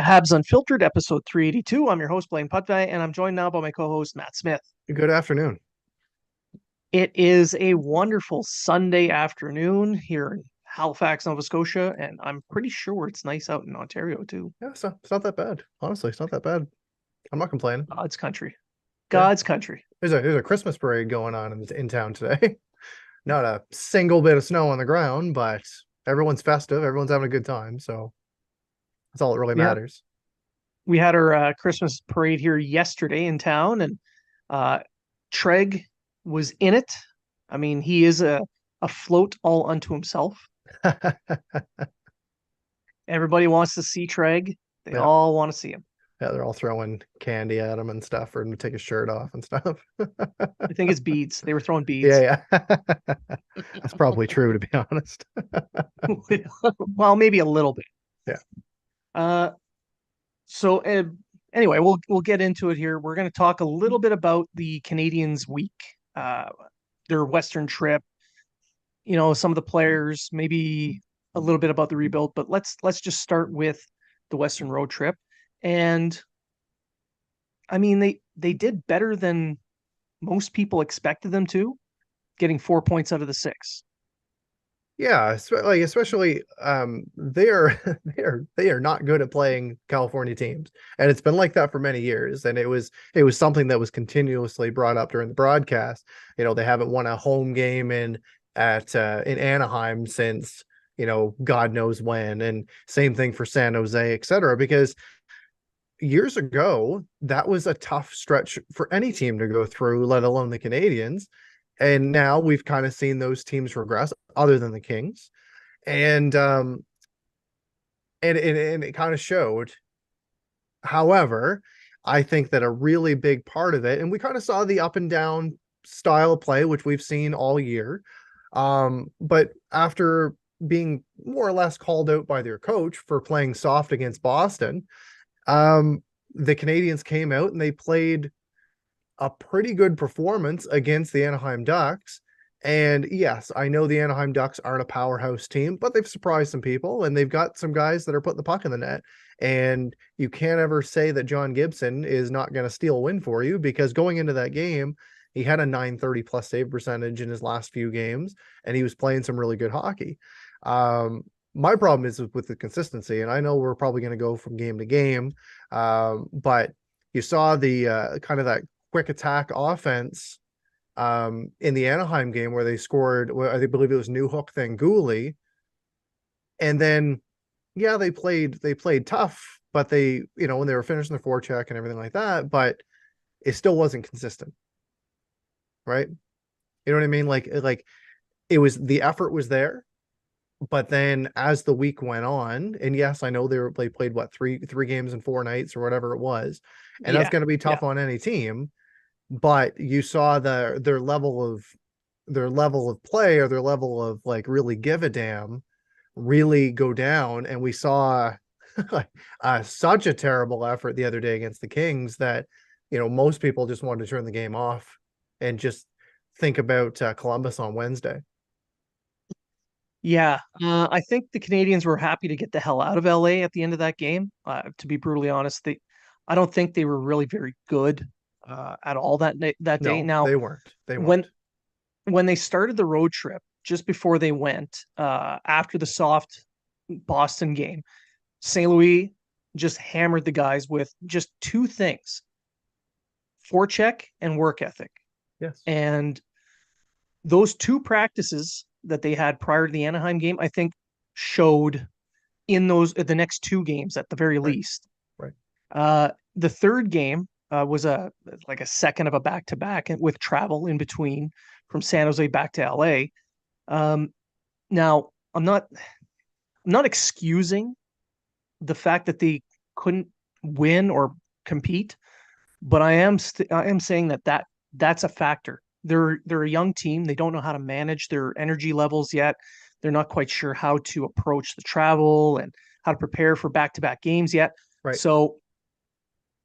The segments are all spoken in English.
Habs Unfiltered, episode 382. I'm your host, Blain, and I'm joined now by my co-host, Matt Smith. Good afternoon. It is a wonderful Sunday afternoon here in Halifax, Nova Scotia, and I'm pretty sure it's nice out in Ontario too. Yeah, it's not that bad. Honestly, it's not that bad. I'm not complaining. God's country. Yeah, God's country. there's a Christmas parade going on in town today. Not a single bit of snow on the ground, but everyone's festive. Everyone's having a good time. So that's all that really Yeah, matters. we had our Christmas parade here yesterday in town, and uh, Trege was in it. I mean, he is a float all unto himself. Everybody wants to see Trege. They Yeah, all want to see him. yeah, they're all throwing candy at him and stuff for him to take his shirt off and stuff. I think it's beads. They were throwing beads. Yeah, yeah. That's probably true, to be honest. Well, maybe a little bit. Yeah. Uh, so anyway, we'll get into it here. We're going to talk a little bit about the Canadiens week, uh, their Western trip. You know, some of the players, maybe a little bit about the rebuild, but let's just start with the Western road trip. And I mean, they did better than most people expected them to, getting 4 points out of the six. Yeah, especially they are they are not good at playing California teams. And it's been like that for many years. And it was something that was continuously brought up during the broadcast. They haven't won a home game in Anaheim since, God knows when. And same thing for San Jose, et cetera, because years ago, that was a tough stretch for any team to go through, let alone the Canadiens. And now we've kind of seen those teams regress, other than the Kings, and and it kind of showed. However, I think that a really big part of it, and we kind of saw the up and down style of play, which we've seen all year. But after being more or less called out by their coach for playing soft against Boston, the Canadiens came out and they played a pretty good performance against the Anaheim Ducks. And yes, I know the Anaheim Ducks aren't a powerhouse team, but they've surprised some people and they've got some guys that are putting the puck in the net. And you can't ever say that John Gibson is not going to steal a win for you, because going into that game, he had a 930 plus save percentage in his last few games and he was playing some really good hockey. My problem is with the consistency, and I know we're probably going to go from game to game, but you saw the kind of that quick attack offense in the Anaheim game where they scored, I believe it was Newhook, then Gooley. And then, yeah, they played tough, but when they were finishing the forecheck and everything like that, but it still wasn't consistent. Right. You know what I mean? Like it was, the effort was there, but then as the week went on, and yes, I know they played what, three games in 4 nights or whatever it was, and that's Yeah, going to be yeah, tough on any team. But you saw their level of play, or their level of like really give a damn, really go down. And we saw such a terrible effort the other day against the Kings that most people just wanted to turn the game off and just think about Columbus on Wednesday. yeah. I think the Canadians were happy to get the hell out of LA at the end of that game. To be brutally honest, I don't think they were really very good at all that day. No, Now, they weren't. They when weren't. when they started the road trip, just before they went, after the soft Boston game, St. Louis just hammered the guys with just two things: forecheck and work ethic. Yes. And those two practices that they had prior to the Anaheim game, I think, showed in the next two games at the very Right. least. Right. The third game was a second of a back to back with travel in between from San Jose back to LA. Now I'm not excusing the fact that they couldn't win or compete, but I am saying that's a factor. They're a young team. They don't know how to manage their energy levels yet. They're not quite sure how to approach the travel and how to prepare for back-to-back games yet. Right. So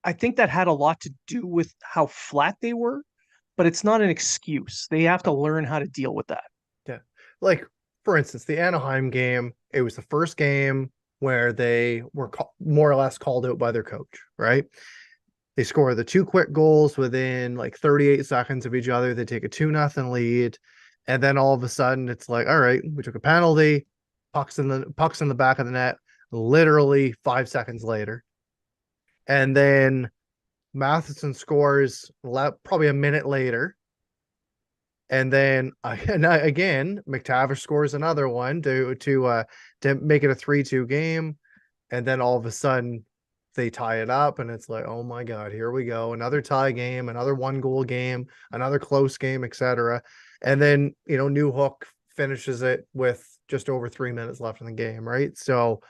I think that had a lot to do with how flat they were, but it's not an excuse. They have to No. learn how to deal with that. Yeah. Like, for instance, the Anaheim game, it was the first game. where they were more or less called out by their coach, right? They score the two quick goals within like 38 seconds of each other. They take a 2-0 lead. And then all of a sudden it's like, all right, we took a penalty, pucks in the back of the net, literally 5 seconds later. And then Matheson scores probably a minute later. And then again, McTavish scores another one to make it a 3-2 game. And then all of a sudden they tie it up, and it's like, oh my God, here we go. Another tie game, another 1-goal game, another close game, etc. And then, New Hook finishes it with just over 3 minutes left in the game, right? So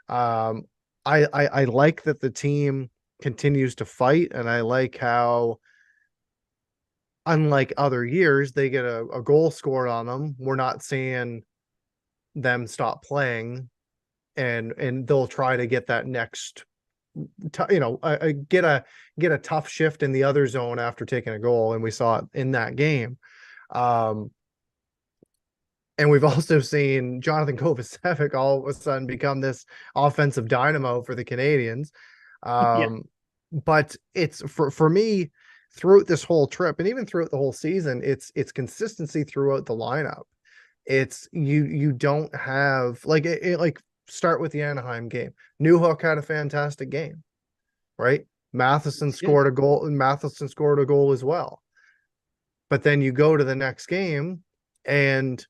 um I like that the team continues to fight, and I like how, unlike other years, they get a goal scored on them. We're not seeing them stop playing, and they'll try to get that next get a tough shift in the other zone after taking a goal, and we saw it in that game. um and we've also seen Jonathan Kovacevic all of a sudden become this offensive dynamo for the Canadiens. Yeah. But it's for me, throughout this whole trip and even throughout the whole season, it's consistency throughout the lineup. It's you don't have like start with the Anaheim game. Newhook had a fantastic game, right? Matheson scored a goal as well. But then you go to the next game and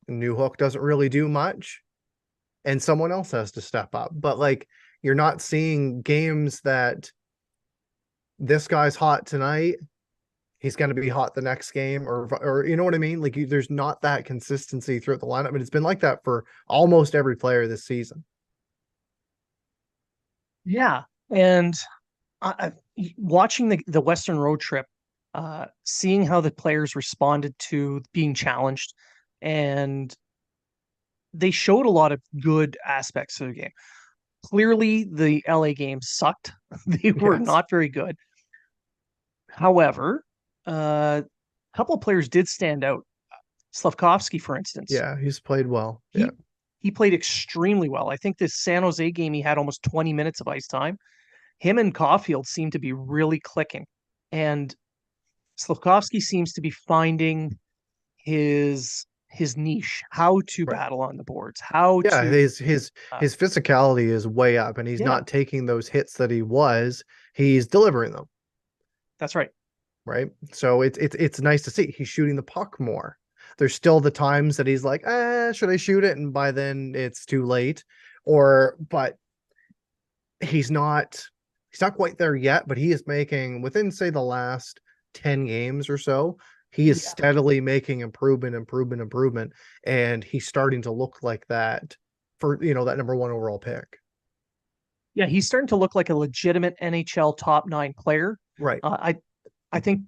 Newhook doesn't really do much, and someone else has to step up. But like, you're not seeing games that this guy's hot tonight, he's going to be hot the next game, or you know what I mean? Like, there's not that consistency throughout the lineup, and it's been like that for almost every player this season. Yeah. And watching the Western road trip, seeing how the players responded to being challenged, and they showed a lot of good aspects of the game. Clearly, the LA game sucked. They were Yes. not very good. However, a couple of players did stand out. Slafkovsky, for instance, Yeah, he's played well. Yeah. he he played extremely well. I think this San Jose game, he had almost 20 minutes of ice time. Him and Caulfield seem to be really clicking, and Slafkovsky seems to be finding his niche, how to Right. battle on the boards, how Yeah, to his physicality is way up, and he's yeah, not taking those hits that he was. He's delivering them, that's right. right? So it's nice to see he's shooting the puck more. There's still the times that he's like, should I shoot it? And by then it's too late. But he's not quite there yet, but he is making, within, say, the last 10 games or so, he is Yeah. steadily making improvement, and he's starting to look like that for, that number one overall pick. Yeah, he's starting to look like a legitimate NHL top nine player. Right. I think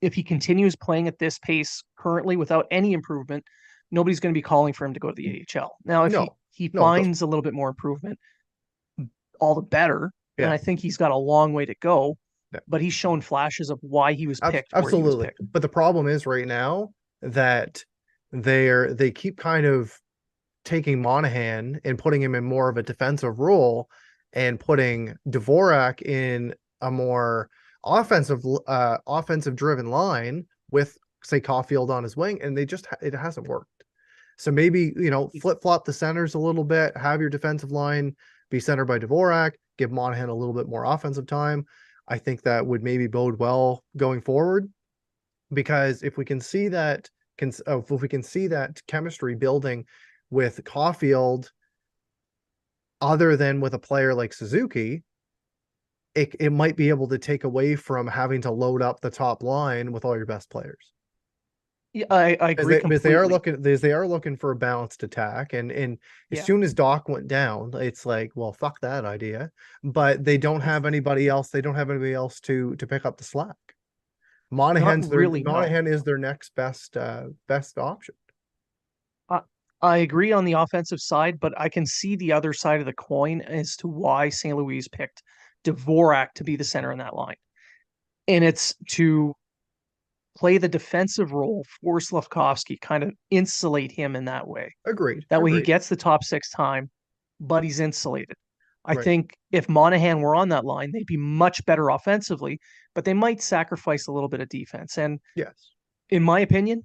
if he continues playing at this pace currently without any improvement, nobody's going to be calling for him to go to the AHL. Now, if he No, he no, but finds a little bit more improvement, all the better. And yeah, I think he's got a long way to go. yeah, But he's shown flashes of why he was picked where he was absolutely. picked. But the problem is right now that they keep kind of taking Monahan and putting him in more of a defensive role, and putting Dvorak in a more offensive driven line with, say, Caulfield on his wing, and it hasn't worked. So maybe, flip flop the centers a little bit, have your defensive line be centered by Dvorak, give Monahan a little bit more offensive time. I think that would maybe bode well going forward, because if we can see that chemistry building with Caulfield, other than with a player like Suzuki, it might be able to take away from having to load up the top line with all your best players. Yeah, I As agree they, because they are completely. looking as they are looking for a balanced attack, and as Yeah. soon as Doc went down, it's like, well, fuck that idea. But they don't have anybody else. They don't have anybody else to pick up the slack. Not really, no. Monahan is their next best option. I, I agree on the offensive side, but I can see the other side of the coin as to why St. Louis picked Dvorak to be the center in that line. And it's to play the defensive role for Slafkovsky, kind of insulate him in that way. Agreed. That way he Agreed. gets the top six time. but he's insulated. I Right. think if Monahan were on that line, they'd be much better offensively, but they might sacrifice a little bit of defense. And Yes. in my opinion,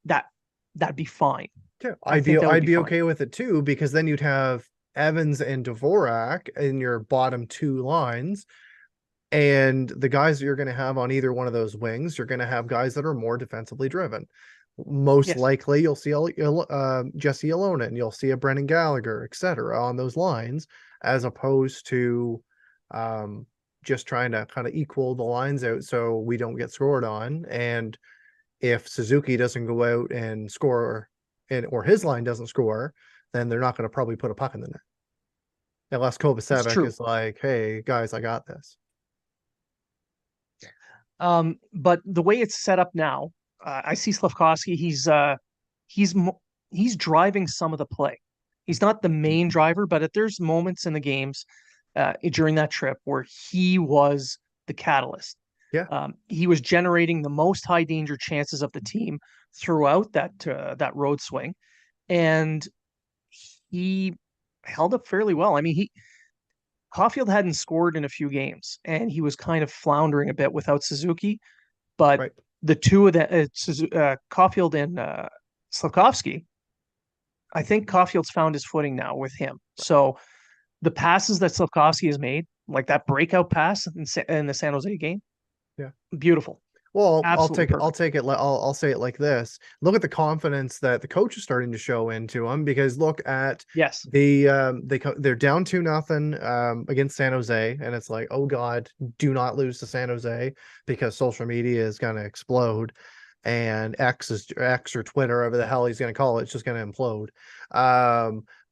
that'd be fine. Yeah. I I'd be think that would I'd be be fine. okay with it too, because then you'd have Evans and Dvorak in your bottom two lines. And the guys that you're going to have on either one of those wings, you're going to have guys that are more defensively driven. Most Yes. likely, you'll see Jesse Alonen, you'll see a Brendan Gallagher, etc., on those lines, as opposed to um, just trying to kind of equal the lines out so we don't get scored on. And if Suzuki doesn't go out and score, and or his line doesn't score, then they're not going to probably put a puck in the net unless It's Kovacevic true. is like, "Hey guys, I got this." But the way it's set up now, I see Slafkovsky. He's he's driving some of the play. He's not the main driver, but there's moments in the games during that trip where he was the catalyst. Yeah, He was generating the most high danger chances of the team throughout that road swing, and he held up fairly well. I mean, he Caulfield hadn't scored in a few games, and he was kind of floundering a bit without Suzuki. But right. the two of the Caulfield and Slafkovsky, I think Caulfield's found his footing now with him. So the passes that Slafkovsky has made, like that breakout pass in the San Jose game, Yeah. beautiful, Well, absolutely I'll perfect. take it. I'll say it like this. Look at the confidence that the coach is starting to show into him, because look at Yes, they're down 2-0 against San Jose, and it's like, oh God, do not lose to San Jose, because social media is going to explode, and X or Twitter, whatever the hell he's going to call it, it's just going to implode.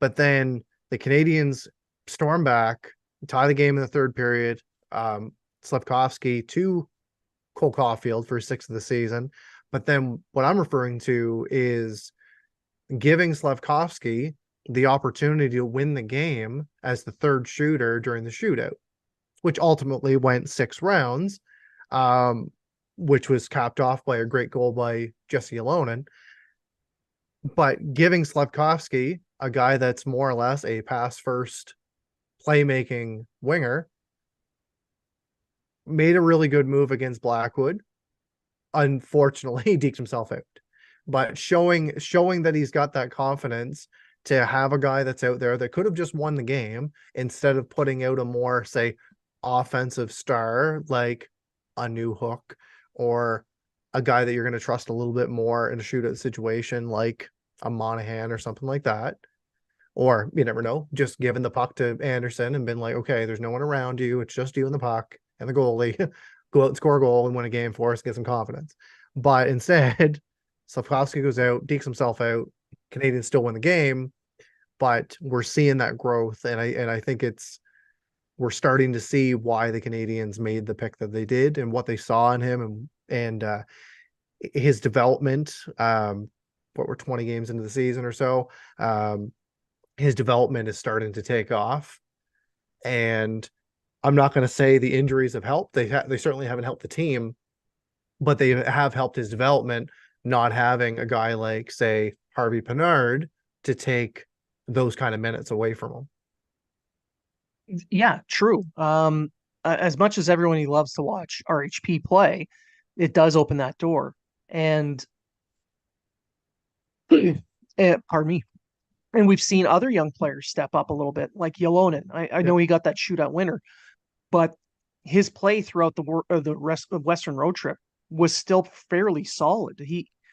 But then the Canadians storm back, tie the game in the third period. Slafkovsky to Cole Caulfield for 6 of the season. But then what I'm referring to is giving Slafkovsky the opportunity to win the game as the third shooter during the shootout, which ultimately went 6 rounds, um, which was capped off by a great goal by Jesse Alonen. But giving Slafkovsky, a guy that's more or less a pass first playmaking winger, made a really good move against Blackwood. Unfortunately, he deked himself out. But showing that he's got that confidence to have a guy that's out there that could have just won the game, instead of putting out a more, say, offensive star like a new hook, or a guy that you're going to trust a little bit more in a shootout situation like a Monahan or something like that. Or you never know, just giving the puck to Anderson and been like, okay, there's no one around you. It's just you and the puck and the goalie. Go out and score a goal and win a game for us, get some confidence. But instead, Slafkovsky goes out, dekes himself out. Canadians still win the game, but we're seeing that growth, and I think we're starting to see why the Canadians made the pick that they did, and what they saw in him, and his development. What, we're 20 games into the season or so. His development is starting to take off, and I'm not going to say the injuries have helped. They certainly haven't helped the team, but they have helped his development. Not having a guy like, say, Harvey Pinard to take those kind of minutes away from him. yeah, true. As much as everyone he loves to watch RHP play, it does open that door. And, pardon me. And we've seen other young players step up a little bit, like Yolonen. I Yeah, know he got that shootout winner, but his play throughout the rest of Western road trip was still fairly solid.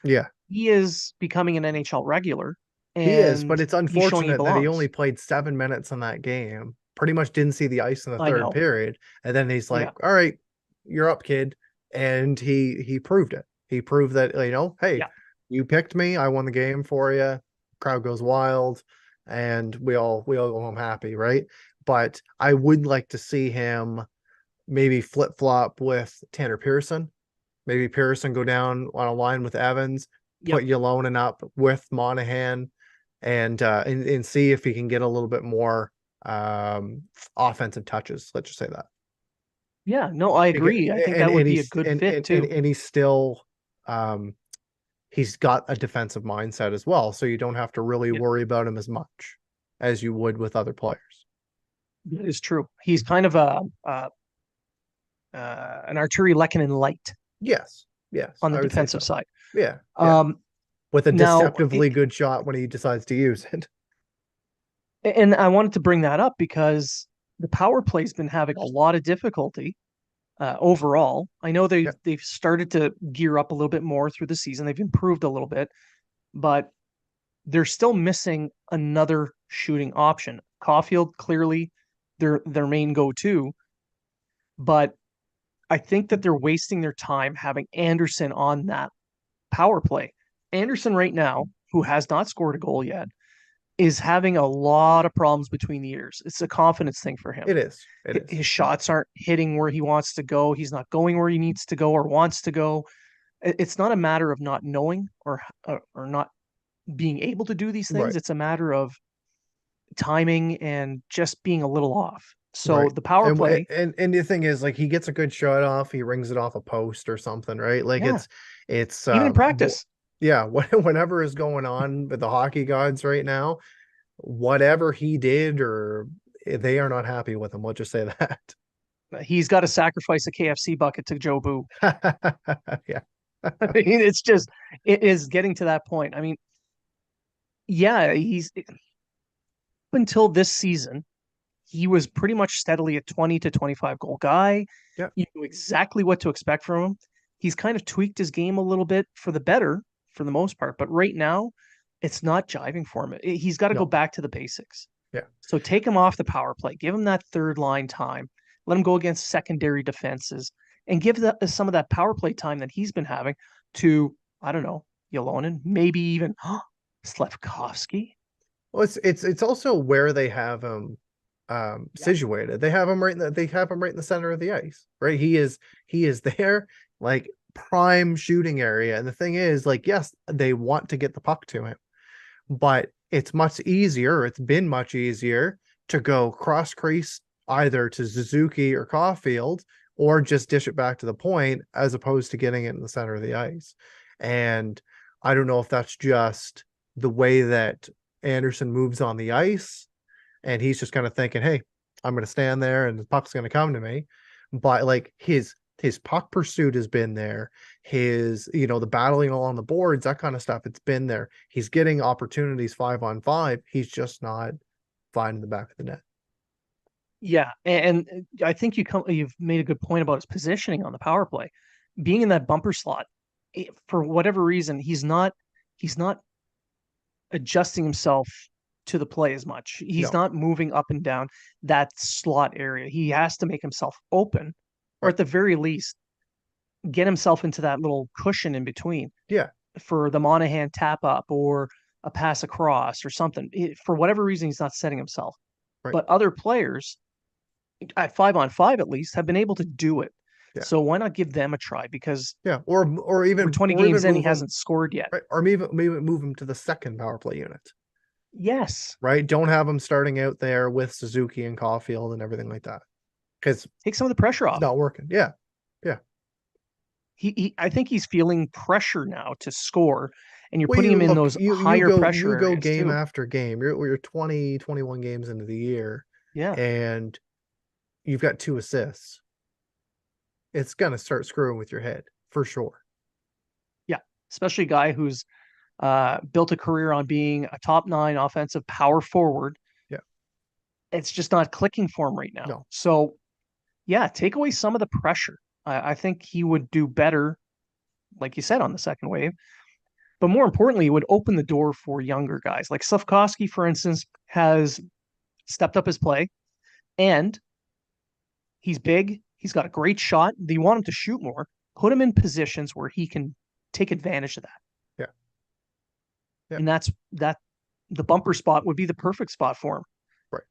yeah, He is becoming an NHL regular, he is. But and it's he's showing he unfortunate that he only belongs. played 7 minutes in that game. Pretty much didn't see the ice in the I third know. period, and then he's like, Yeah. "All right, you're up, kid," and he proved it. He proved that, hey, Yeah. you picked me, I won the game for you. Crowd goes wild, and we all go home happy, right? But I would like to see him maybe flip flop with Tanner Pearson. Maybe Pearson go down on a line with Evans, Yep. put Yolonen up with Monahan, and see if he can get a little bit more offensive touches. Let's just say that. Yeah. No, I Because, agree. I think that would be a good fit too. and he's still he's got a defensive mindset as well, so you don't have to really Yeah. worry about him as much. as you would with other players. That is true. He's kind of an Arturi Lehkonen light Yes, yes, on the I would say defensive so. side. Yeah, yeah, Um, with a now, deceptively good shot when he decides to use it. and I wanted to bring that up because the power play's been having a lot of difficulty overall. I know Yeah, they've started to gear up a little bit more through the season. They've improved a little bit, but they're still missing another shooting option. Caulfield clearly their main go-to, but I think that they're wasting their time having Anderson on that power play. Anderson right now, who has not scored a goal yet, is having a lot of problems between the ears. It's a confidence thing for him. it is. It is. His shots aren't hitting where he wants to go. He's not going where he needs to go or wants to go. It's not a matter of not knowing or not being able to do these things. Right. It's a matter of timing and just being a little off. So Right. the power play, And the thing is, like, he gets a good shot off, he rings it off a post or something, right? Like yeah, it's even in practice, yeah, whatever is going on with the hockey gods right now, whatever he did, or they are not happy with him. Let's just say that. he's got to sacrifice a KFC bucket to Joe Boo. Yeah. I mean, it is getting to that point. I mean, yeah, he's up until this season, he was pretty much steadily a 20 to 25 goal guy. Yeah. You knew exactly what to expect from him. He's kind of tweaked his game a little bit for the better for the most part, but right now it's not jiving for him. He's got to go No. back to the basics. Yeah. So take him off the power play, give him that third line time, let him go against secondary defenses, and give some of that power play time that he's been having to, I don't know, Yolonen, maybe even Slafkovsky. Well, it's also where they have him Yeah. situated. They have him right in the center of the ice, right? He is there, like, prime shooting area. And the thing is, like, yes, they want to get the puck to him, but it's been much easier to go cross crease either to Suzuki or Caulfield, or just dish it back to the point, as opposed to getting it in the center of the ice. And I don't know if that's just the way that Anderson moves on the ice, and he's just kind of thinking, hey, I'm going to stand there and the puck's going to come to me. But, like, his puck pursuit has been there. His, the battling along the boards, that kind of stuff, it's been there. He's getting opportunities 5-on-5. He's just not finding the back of the net. Yeah, and I think you've made a good point about his positioning on the power play, being in that bumper slot. For whatever reason, he's not adjusting himself to the play as much. He's No, not moving up and down that slot area. He has to make himself open, or right. at the very least, get himself into that little cushion in between Yeah, for the Monahan tap up or a pass across or something. For whatever reason, he's not setting himself. right. But other players at 5-on-5 at least have been able to do it. Yeah. So why not give them a try? Because Yeah. we're 20 Or even games in, he move him, hasn't scored yet. right, or maybe move him to the second power play unit. Yes. Right? Don't have him starting out there with Suzuki and Caulfield and everything like that. Because Take some of the pressure it's off. not working. Yeah. Yeah. I think he's feeling pressure now to score, and you're Well, putting you him in look, those higher pressure you go areas game too. after game. You're 20, 21 games into the year, Yeah. and you've got 2 assists. It's gonna start screwing with your head for sure. Yeah. Especially a guy who's built a career on being a top nine offensive power forward. Yeah. It's just not clicking for him right now. No. So, yeah, take away some of the pressure. I think he would do better, like you said, on the second wave. But more importantly, it would open the door for younger guys. Like Slafkovsky, for instance, has stepped up his play and he's big. He's got a great shot. You want him to shoot more. Put him in positions where he can take advantage of that. Yeah. Yeah. And that the bumper spot would be the perfect spot for him. Right.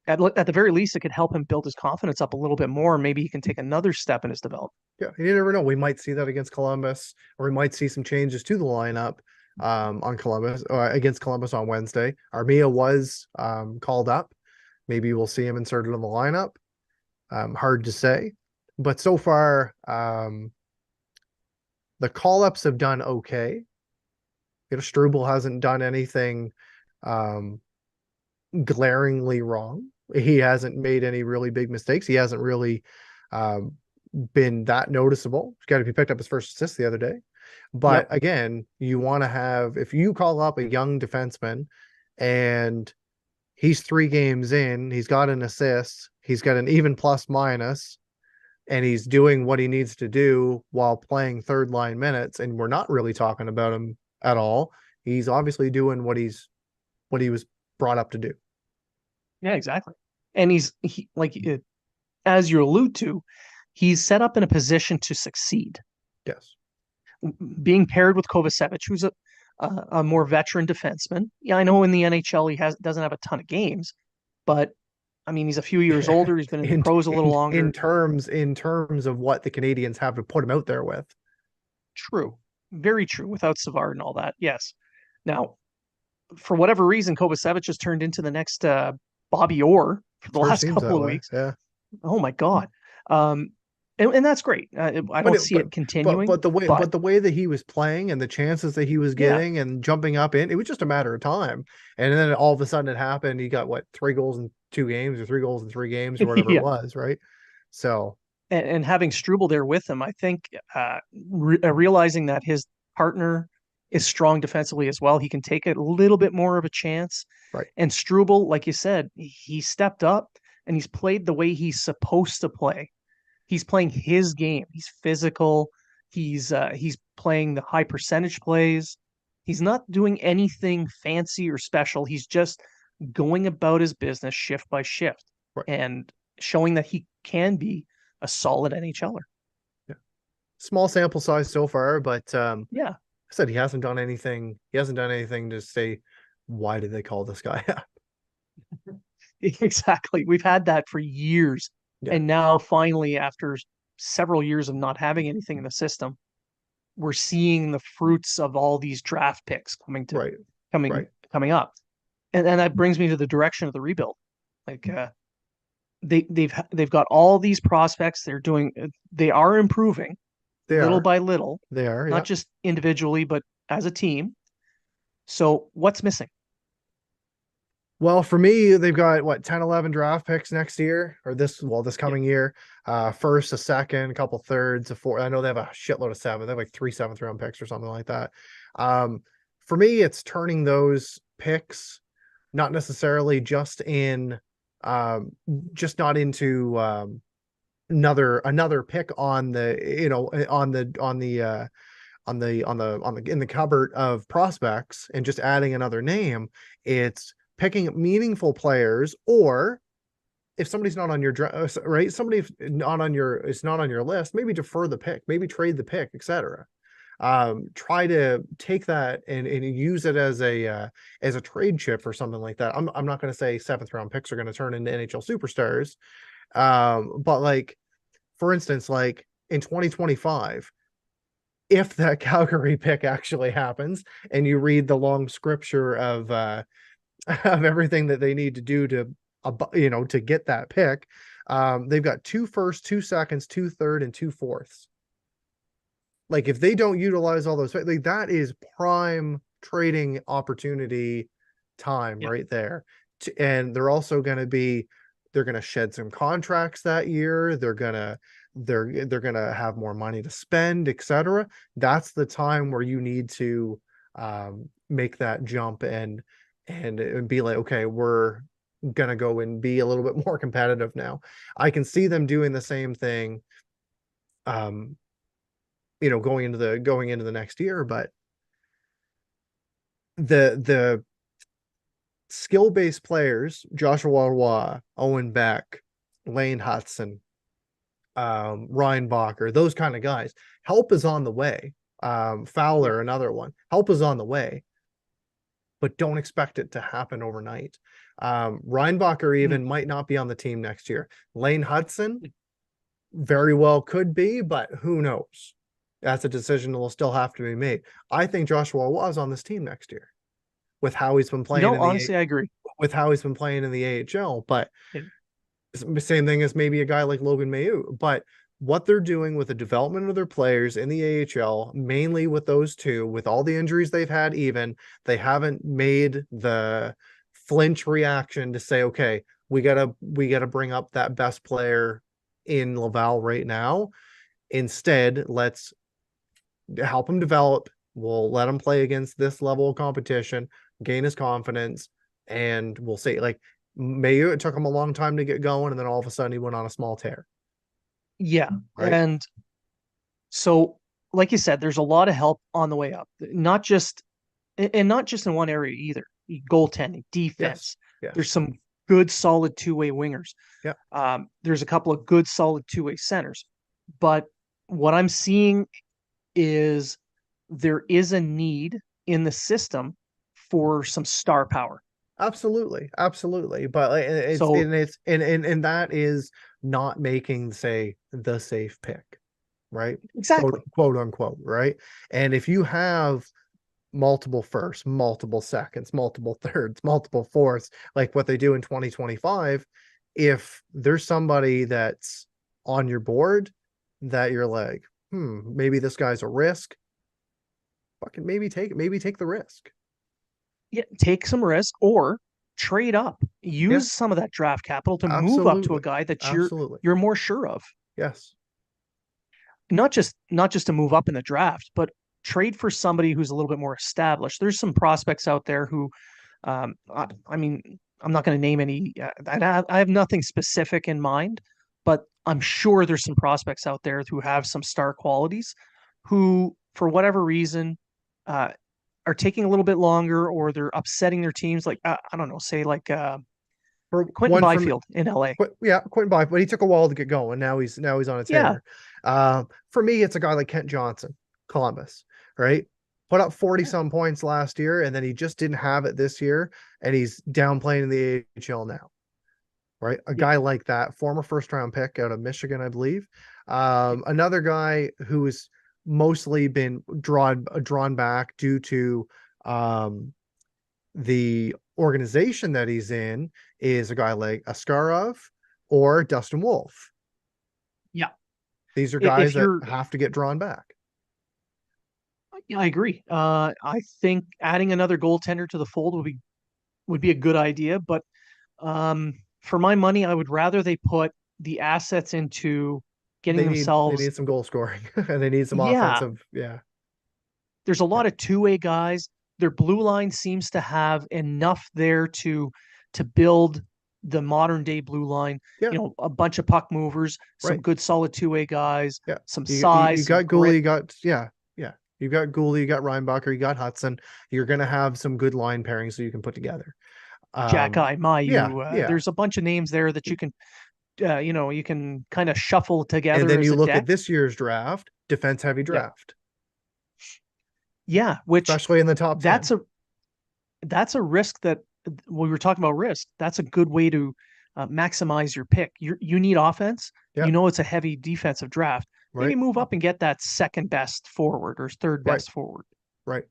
At the very least, it could help him build his confidence up a little bit more. Maybe he can take another step in his development. Yeah. You never know. We might see that against Columbus, or we might see some changes to the lineup on Columbus, or against Columbus on Wednesday. Armia was called up. Maybe we'll see him inserted in the lineup. Hard to say. But so far, the call-ups have done okay. Struble hasn't done anything glaringly wrong. He hasn't made any really big mistakes. He hasn't really um, been that noticeable. He's got to be picked up his first assist the other day. But Yep. again, you want to have, if you call up a young defenseman and he's 3 games in, he's got an assist, he's got an even plus minus, and he's doing what he needs to do while playing third line minutes, and we're not really talking about him at all. He's obviously doing what he was brought up to do. Yeah, exactly. And as you allude to, he's set up in a position to succeed. Yes. Being paired with Kovacevic, who's a more veteran defenseman. Yeah, I know in the NHL he doesn't have a ton of games, but I mean he's a few years older. He's been in the pros a little longer. In terms of what the Canadians have to put him out there with. True, very true. Without Savard and all that, yes. Now, for whatever reason, Kovacevic has turned into the next Bobby Orr for the Sure last seems couple that of way. weeks. Yeah. Oh my God. Um, and that's great. I But don't see it continuing, but the way that he was playing and the chances that he was yeah, getting and jumping up in, it was just a matter of time. And then all of a sudden it happened. He got what, 3 goals in 2 games or 3 goals in 3 games or whatever it yeah. was, right? So And having Struble there with him, I think realizing that his partner is strong defensively as well, he can take a little bit more of a chance. right. And Struble, like you said, he stepped up and he's played the way he's supposed to play. He's playing his game. He's physical. He's playing the high percentage plays. He's not doing anything fancy or special. He's just going about his business shift by shift Right. and showing that he can be a solid NHLer. Yeah. Small sample size so far, but Yeah, I said he hasn't done anything. He hasn't done anything to say, why did they call this guy up? exactly. We've had that for years. Yeah. And now finally, after several years of not having anything in the system, we're seeing the fruits of all these draft picks Right. coming Right. coming up. And that brings me to the direction of the rebuild. Like they've got all these prospects. They are improving They little are. by little, They are. not Yeah. just individually, but as a team. So what's missing? Well, for me, they've got what, 10, 11 draft picks next year or this Yeah. coming year. First, a second, a couple thirds, a four. I know they have a shitload of seven. They have like 3 7th round picks or something like that. Um, for me, it's turning those picks not necessarily um, just not into another pick on the, in the cupboard of prospects and just adding another name. It's picking meaningful players, or if somebody's not on your right, somebody not on your it's not on your list, maybe defer the pick, maybe trade the pick, etc. Try to take that and use it as a trade chip or something like that. I'm not going to say 7th round picks are going to turn into NHL superstars, but like, for instance, like in 2025, if that Calgary pick actually happens and you read the long scripture of of everything that they need to do to get that pick, they've got 2 firsts, 2 seconds, 2 thirds, and 2 fourths. Like if they don't utilize all those, like that is prime trading opportunity time Yeah. right there. And they're going to shed some contracts that year. They're going to have more money to spend, etc. That's the time where you need to make that jump and be like, okay, we're going to go and be a little bit more competitive now. I can see them doing the same thing um going into the next year, but the skill-based players, Joshua Roy, Owen Beck, Lane Hudson, Ryan Bacher, those kind of guys, help is on the way. Yeah. Fowler, another one, help is on the way, but don't expect it to happen overnight. Ryan Bacher Mm. even might not be on the team next year. Lane Hudson very well could be, but who knows? That's a decision that will still have to be made. I think Joshua was on this team next year with how he's been playing Honestly, I agree. in the AHL. But Yeah. same thing as maybe a guy like Logan Mailloux. But what they're doing with the development of their players in the AHL, mainly with those two, with all the injuries they've had, even they haven't made the flinch reaction to say, okay, we gotta bring up that best player in Laval right now. Instead, let's help him develop. We'll let him play against this level of competition, gain his confidence, and we'll see. Like Mayu, it took him a long time to get going, and then all of a sudden he went on a small tear. Yeah. Right? And so, like you said, there's a lot of help on the way up, not just in one area either. Goaltending, Yes. defense. There's Yes. some good, solid two-way wingers. Yeah. There's a couple of good, solid two-way centers. But what I'm seeing is there is a need in the system for some star power. Absolutely, absolutely. But it's So and it's and that is not making, say, the safe pick, right? Quote, exactly. quote unquote, right? And if you have multiple firsts, multiple seconds, multiple thirds, multiple fourths, like what they do in 2025, if there's somebody that's on your board that you're like, maybe this guy's a risk, fucking maybe take the risk. Yeah, take some risk or trade up. Yeah, Use some of that draft capital to move up to a absolutely. guy that Absolutely. you're more sure of. Yes. Not just to move up in the draft, but trade for somebody who's a little bit more established. There's some prospects out there who, I mean, I'm not going to name any. I have nothing specific in mind, but I'm sure there's some prospects out there who have some star qualities, who, for whatever reason, uh, are taking a little bit longer, or they're upsetting their teams. Like I don't know, say like For Quentin one from Byfield in LA. yeah, Quentin Byfield, but he took a while to get going. Now he's on a Yeah, tear. For me, it's a guy like Kent Johnson, Columbus, right? Put up 40 yeah, some points last year, and then he just didn't have it this year, and he's down playing in the AHL now, right? A yeah, guy like that, former first round pick out of Michigan, I believe. Another guy who has mostly been drawn back due to um the organization that he's in is a guy like Askarov or Dustin Wolf. yeah. These are guys If that you're have to get drawn back. Yeah, I agree. I think adding another goaltender to the fold would be a good idea, but for my money, I would rather they put the assets into getting They themselves. need some goal scoring and they need some Yeah, offensive. Yeah. there's a Yeah. lot of two-way guys. Their blue line seems to have enough there to build the modern day blue line. Yeah. A bunch of puck movers, some Right. good solid two-way guys, Yeah. some You size, some got Gooley, grit. you got yeah, yeah. You got Gooley, you got Reinbacher, you got Hudson. You're gonna have some good line pairings so you can put together. Jack I Yeah, Mayu. yeah. There's a bunch of names there that you can kind of shuffle And together then as you a look at deck. this year's draft, defense heavy Yeah. draft, Yeah, which especially in the top that's 10. a risk that when we were talking about risk, that's a good way to maximize your pick. You need offense. Yeah, It's a heavy defensive draft. Maybe right, move up and get that second best forward or third right, best forward. right.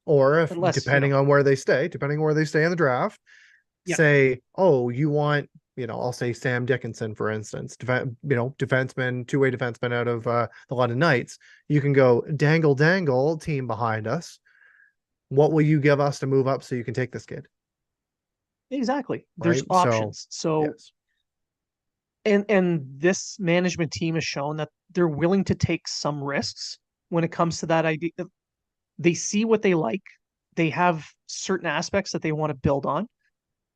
Or if Unless, depending on where they stay in the draft, yeah, say, oh, you want, I'll say Sam Dickinson, for instance, defenseman, two-way defenseman out of the London Knights. You can go dangle team behind us. What will you give us to move up so you can take this kid? exactly. There's Right. So options. So yes, and this management team has shown that they're willing to take some risks when it comes to that idea. They see what they like. They have certain aspects that they want to build on,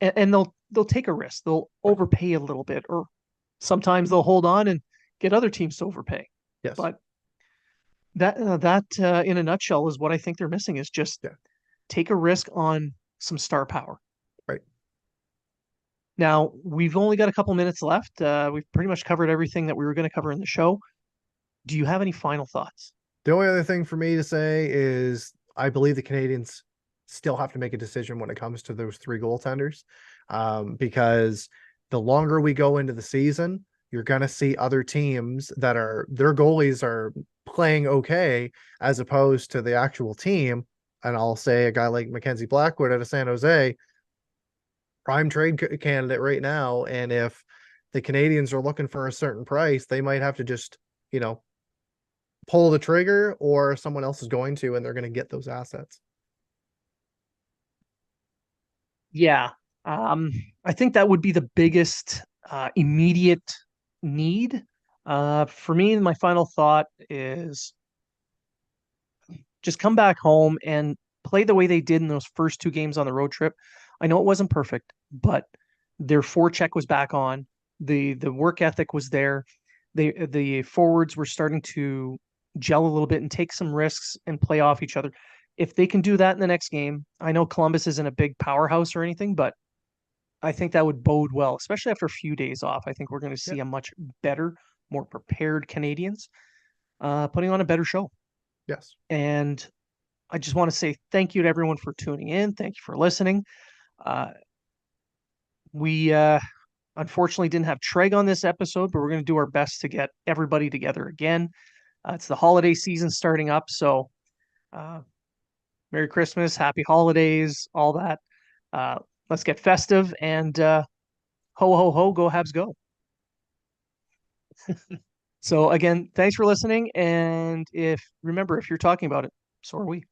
and they'll take a risk. They'll right. overpay a little bit, or sometimes they'll hold on and get other teams to overpay. Yes. But that in a nutshell is what I think they're missing is just Yeah. take a risk on some star power. Right. Now we've only got a couple minutes left. We've pretty much covered everything that we were going to cover in the show. Do you have any final thoughts? The only other thing for me to say is I believe the Canadians still have to make a decision when it comes to those three goaltenders, because the longer we go into the season, you're going to see other teams that are their goalies are playing okay as opposed to the actual team. And I'll say a guy like Mackenzie Blackwood out of San Jose, prime trade candidate right now. And if the Canadians are looking for a certain price, they might have to just, you know, pull the trigger or someone else is going to, and they're going to get those assets. Yeah. Um, I think that would be the biggest immediate need. For me, my final thought is just come back home and play the way they did in those first two games on the road trip. I know it wasn't perfect, but their forecheck was back on. The work ethic was there. The forwards were starting to gel a little bit and take some risks and play off each other. If they can do that in the next game, I know Columbus isn't a big powerhouse or anything, but I think that would bode well, especially after a few days off. I think we're going to Yeah. see a much better, more prepared Canadians putting on a better show. Yes. And I just want to say thank you to everyone for tuning in. Thank you for listening. Uh, we unfortunately didn't have Treg on this episode, but we're going to do our best to get everybody together again. It's the holiday season starting up, so uh, Merry Christmas, Happy Holidays, all that. Uh, let's get festive and ho ho ho, go Habs go. So again, thanks for listening. And if remember, if you're talking about it, so are we.